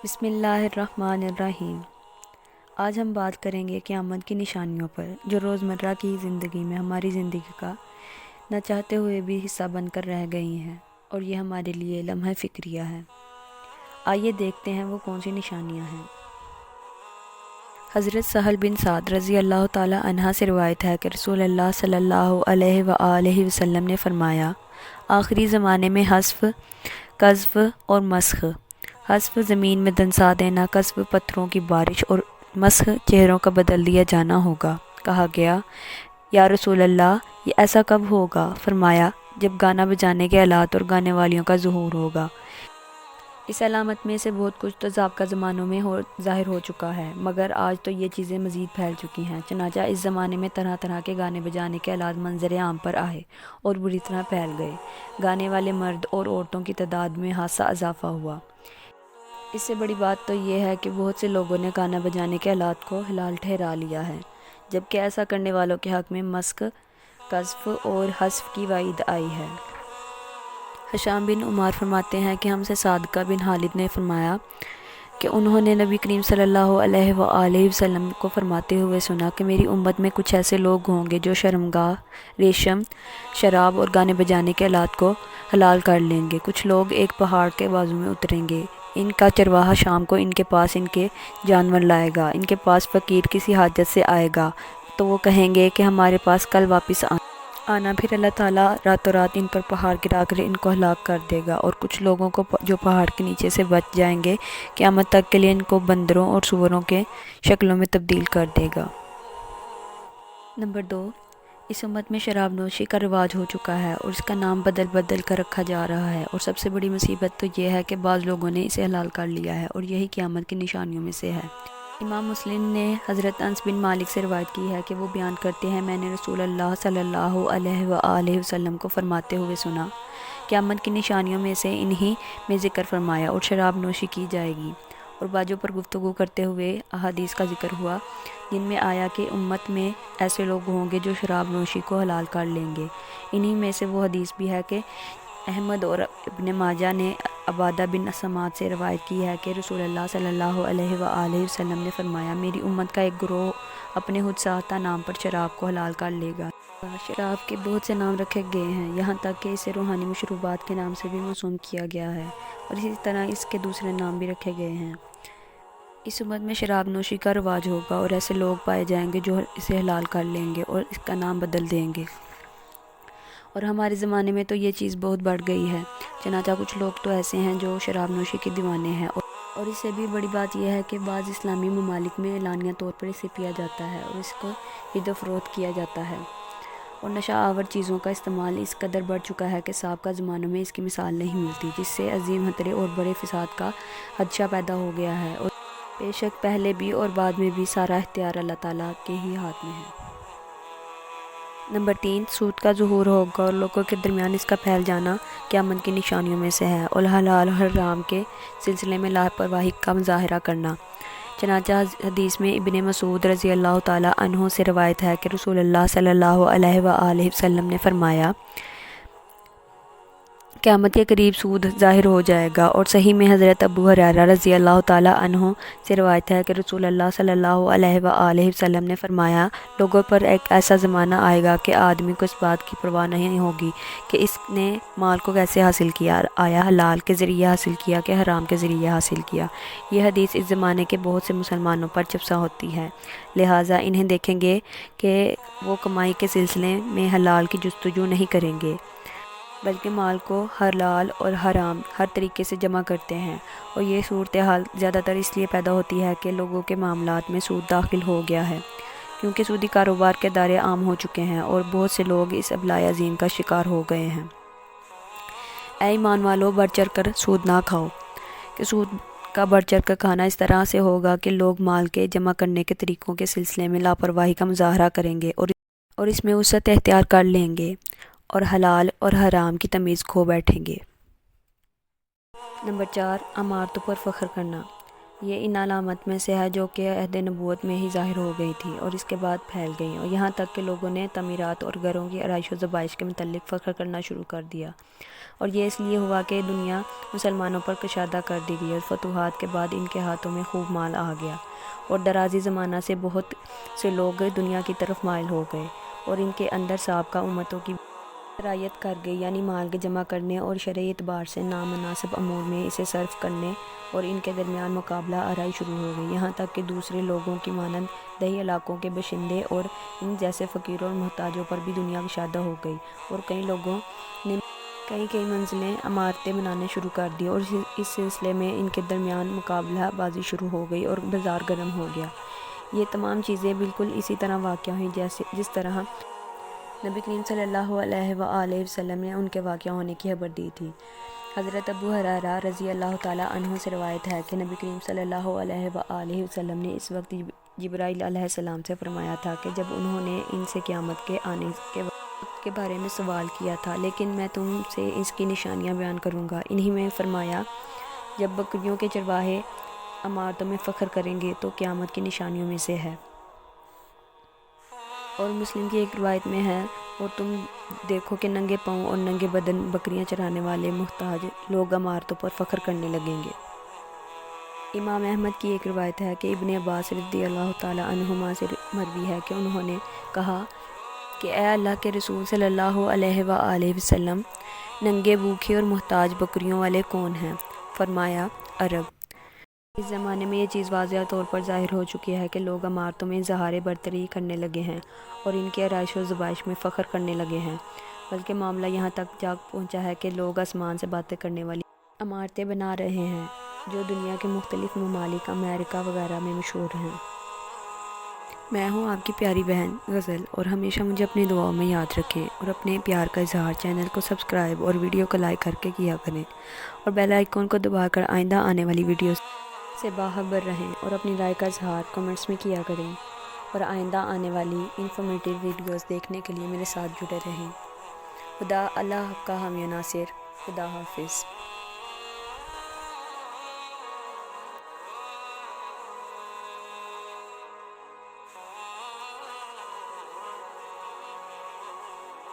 بسم اللہ الرحمن الرحیم۔ آج ہم بات کریں گے قیامت کی نشانیوں پر جو روزمرہ کی زندگی میں ہماری زندگی کا نہ چاہتے ہوئے بھی حصہ بن کر رہ گئی ہیں، اور یہ ہمارے لیے لمحہ فکریہ ہے۔ آئیے دیکھتے ہیں وہ کون سی نشانیاں ہیں۔ حضرت سہل بن سعد رضی اللہ تعالی عنہ سے روایت ہے کہ رسول اللہ صلی اللہ علیہ وآلہ وسلم نے فرمایا، آخری زمانے میں حذف، قذف اور مسخ۔ حذف زمین میں دنسا دینا، قذف پتھروں کی بارش اور مسخ چہروں کا بدل دیا جانا ہوگا۔ کہا گیا، یا رسول اللہ یہ ایسا کب ہوگا؟ فرمایا، جب گانا بجانے کے آلات اور گانے والیوں کا ظہور ہوگا۔ اس علامت میں سے بہت کچھ تو سابقہ زمانوں میں ظاہر ہو چکا ہے، مگر آج تو یہ چیزیں مزید پھیل چکی ہیں۔ چنانچہ اس زمانے میں طرح طرح کے گانے بجانے کے آلات منظر عام پر آئے اور بری طرح پھیل گئے۔ گانے والے مرد اور عورتوں کی تعداد میں خاصا اضافہ ہوا۔ اس سے بڑی بات تو یہ ہے کہ بہت سے لوگوں نے گانا بجانے کے آلات کو حلال ٹھہرا لیا ہے، جبکہ ایسا کرنے والوں کے حق میں مسخ، قذف اور حذف کی وعید آئی ہے۔ ہشام بن عمار فرماتے ہیں کہ ہم سے صادقہ بن خالد نے فرمایا کہ انہوں نے نبی کریم صلی اللہ علیہ وآلہ وسلم کو فرماتے ہوئے سنا کہ میری امت میں کچھ ایسے لوگ ہوں گے جو شرمگاہ، ریشم، شراب اور گانے بجانے کے آلات کو حلال کر لیں گے۔ کچھ لوگ ایک پہاڑ کے بازو میں اتریں گے، ان کا چرواہا شام کو ان کے پاس ان کے جانور لائے گا۔ ان کے پاس فقیر کسی حاجت سے آئے گا تو وہ کہیں گے کہ ہمارے پاس کل واپس آنا، پھر اللہ تعالیٰ راتوں رات ان پر پہاڑ گرا کر ان کو ہلاک کر دے گا، اور کچھ لوگوں کو جو پہاڑ کے نیچے سے بچ جائیں گے قیامت تک کے لیے ان کو بندروں اور سوروں کے شکلوں میں تبدیل کر دے گا۔ نمبر 2، اس امت میں شراب نوشی کا رواج ہو چکا ہے اور اس کا نام بدل بدل کر رکھا جا رہا ہے، اور سب سے بڑی مصیبت تو یہ ہے کہ بعض لوگوں نے اسے حلال کر لیا ہے، اور یہی قیامت کی نشانیوں میں سے ہے۔ امام مسلم نے حضرت انس بن مالک سے روایت کی ہے کہ وہ بیان کرتے ہیں، میں نے رسول اللہ صلی اللہ علیہ وآلہ وسلم کو فرماتے ہوئے سنا، قیامت کی نشانیوں میں سے انہی میں ذکر فرمایا، اور شراب نوشی کی جائے گی، اور باجوں پر گفتگو کرتے ہوئے احادیث کا ذکر ہوا جن میں آیا کہ امت میں ایسے لوگ ہوں گے جو شراب نوشی کو حلال کر لیں گے۔ انہی میں سے وہ حدیث بھی ہے کہ احمد اور ابن ماجہ نے عبادہ بن سماعت سے روایت کی ہے کہ رسول اللہ صلی اللہ علیہ وآلہ وسلم نے فرمایا، میری امت کا ایک گروہ اپنے خود ساختہ نام پر شراب کو حلال کر لے گا۔ شراب کے بہت سے نام رکھے گئے ہیں، یہاں تک کہ اسے روحانی مشروبات کے نام سے بھی موسوم کیا گیا ہے، اور اسی طرح اس کے دوسرے نام بھی رکھے گئے ہیں۔ اس امت میں شراب نوشی کا رواج ہوگا اور ایسے لوگ پائے جائیں گے جو اسے حلال کر لیں گے اور اس کا نام بدل دیں گے، اور ہمارے زمانے میں تو یہ چیز بہت بڑھ گئی ہے۔ چنانچہ کچھ لوگ تو ایسے ہیں جو شراب نوشی کے دیوانے ہیں، اور اس سے بھی بڑی بات یہ ہے کہ بعض اسلامی ممالک میں اعلانیہ طور پر اسے پیا جاتا ہے اور اس کو خرید و فروخت کیا جاتا ہے، اور نشہ آور چیزوں کا استعمال اس قدر بڑھ چکا ہے کہ سابقہ زمانوں میں اس کی مثال نہیں ملتی، جس سے عظیم خطرے اور بڑے فساد کا خدشہ پیدا ہو گیا ہے، اور بے شک پہلے بھی اور بعد میں بھی سارا اختیار اللہ تعالیٰ کے ہی ہاتھ میں ہے۔ نمبر 3، سود کا ظہور ہوگا اور لوگوں کے درمیان اس کا پھیل جانا قیامت کی نشانیوں میں سے ہے، اور حلال اور حرام کے سلسلے میں لاپرواہی کا مظاہرہ کرنا۔ چنانچہ حدیث میں ابن مسعود رضی اللہ تعالی عنہ سے روایت ہے کہ رسول اللہ صلی اللہ علیہ وآلہ وسلم نے فرمایا، قیامت کے قریب سود ظاہر ہو جائے گا، اور صحیح میں حضرت ابو ہریرہ رضی اللہ تعالی عنہ سے روایت ہے کہ رسول اللہ صلی اللہ علیہ وآلہ وسلم نے فرمایا، لوگوں پر ایک ایسا زمانہ آئے گا کہ آدمی کو اس بات کی پرواہ نہیں ہوگی کہ اس نے مال کو کیسے حاصل کیا، آیا حلال کے ذریعے حاصل کیا کہ حرام کے ذریعے حاصل کیا۔ یہ حدیث اس زمانے کے بہت سے مسلمانوں پر چسپاں ہوتی ہے، لہٰذا انہیں دیکھیں گے کہ وہ کمائی کے سلسلے میں حلال کی جستجو نہیں کریں گے، بلکہ مال کو حلال اور حرام ہر طریقے سے جمع کرتے ہیں، اور یہ صورتحال زیادہ تر اس لیے پیدا ہوتی ہے کہ لوگوں کے معاملات میں سود داخل ہو گیا ہے، کیونکہ سودی کاروبار کے دائرے عام ہو چکے ہیں اور بہت سے لوگ اس ابلاء عظیم کا شکار ہو گئے ہیں۔ اے ایمان والو، بڑھ چڑھ کر سود نہ کھاؤ، کہ سود کا بڑھ چڑھ کر کھانا اس طرح سے ہوگا کہ لوگ مال کے جمع کرنے کے طریقوں کے سلسلے میں لاپرواہی کا مظاہرہ کریں گے اور اس میں وسعت اختیار کر لیں گے، اور حلال اور حرام کی تمیز کھو بیٹھیں گے۔ نمبر 4، عمارتوں پر فخر کرنا۔ یہ ان علامت میں سے ہے جو کہ عہد نبوت میں ہی ظاہر ہو گئی تھی اور اس کے بعد پھیل گئی، اور یہاں تک کہ لوگوں نے تعمیرات اور گھروں کی آرائش و زیبائش کے متعلق فخر کرنا شروع کر دیا، اور یہ اس لیے ہوا کہ دنیا مسلمانوں پر کشادہ کر دی گئی اور فتوحات کے بعد ان کے ہاتھوں میں خوب مال آ گیا، اور درازی زمانہ سے بہت سے لوگ دنیا کی طرف مائل ہو گئے، اور ان کے اندر سابقہ امتوں کی رعایت کر گئی، یعنی مال کے جمع کرنے اور شرعی اعتبار سے نامناسب امور میں اسے صرف کرنے اور ان کے درمیان مقابلہ آرائی شروع ہو گئی، یہاں تک کہ دوسرے لوگوں کی مانند دیہی علاقوں کے باشندے اور ان جیسے فقیروں اور محتاجوں پر بھی دنیا کشادہ ہو گئی، اور کئی لوگوں نے کئی منزلیں عمارتیں بنانے شروع کر دی، اور اس سلسلے میں ان کے درمیان مقابلہ بازی شروع ہو گئی اور بازار گرم ہو گیا۔ یہ تمام چیزیں بالکل اسی طرح واقع ہوئیں جس طرح نبی کریم صلی اللہ علیہ وآلہ وسلم نے ان کے واقع ہونے کی خبر دی تھی۔ حضرت ابو ہریرہ رضی اللہ تعالیٰ عنہ سے روایت ہے کہ نبی کریم صلی اللہ علیہ وآلہ وسلم نے اس وقت جبرائیل علیہ السلام سے فرمایا تھا کہ جب انہوں نے ان سے قیامت کے آنے کے وقت کے بارے میں سوال کیا تھا، لیکن میں تم سے اس کی نشانیاں بیان کروں گا۔ انہی میں فرمایا، جب بکریوں کے چرواہے عمارتوں میں فخر کریں گے تو قیامت کی نشانیوں میں سے ہے۔ اور مسلم کی ایک روایت میں ہے، اور تم دیکھو کہ ننگے پاؤں اور ننگے بدن بکریاں چرانے والے محتاج لوگ عمارتوں پر فخر کرنے لگیں گے۔ امام احمد کی ایک روایت ہے کہ ابن عباس رضی اللہ تعالیٰ عنہما سے مروی ہے کہ انہوں نے کہا کہ اے اللہ کے رسول صلی اللہ علیہ وآلہ وسلم، ننگے بھوکے اور محتاج بکریوں والے کون ہیں؟ فرمایا، عرب۔ اس زمانے میں یہ چیز واضح طور پر ظاہر ہو چکی ہے کہ لوگ عمارتوں میں اظہار برتری کرنے لگے ہیں اور ان کی آرائش و زیبائش میں فخر کرنے لگے ہیں، بلکہ معاملہ یہاں تک جا پہنچا ہے کہ لوگ آسمان سے باتیں کرنے والی عمارتیں بنا رہے ہیں جو دنیا کے مختلف ممالک امریکہ وغیرہ میں مشہور ہیں۔ میں ہوں آپ کی پیاری بہن غزل، اور ہمیشہ مجھے اپنی دعاؤں میں یاد رکھیں، اور اپنے پیار کا اظہار چینل کو سبسکرائب اور ویڈیو کو لائک کر کے کیا کریں، اور بیل آئیکن کو دبا کر آئندہ آنے والی ویڈیوز سے باخبر رہیں، اور اپنی رائے کا اظہار کمنٹس میں کیا کریں، اور آئندہ آنے والی انفارمیٹیو ویڈیوز دیکھنے کے لیے میرے ساتھ جڑے رہیں۔ خدا اللہ کا حامی و ناصر۔ خدا حافظ۔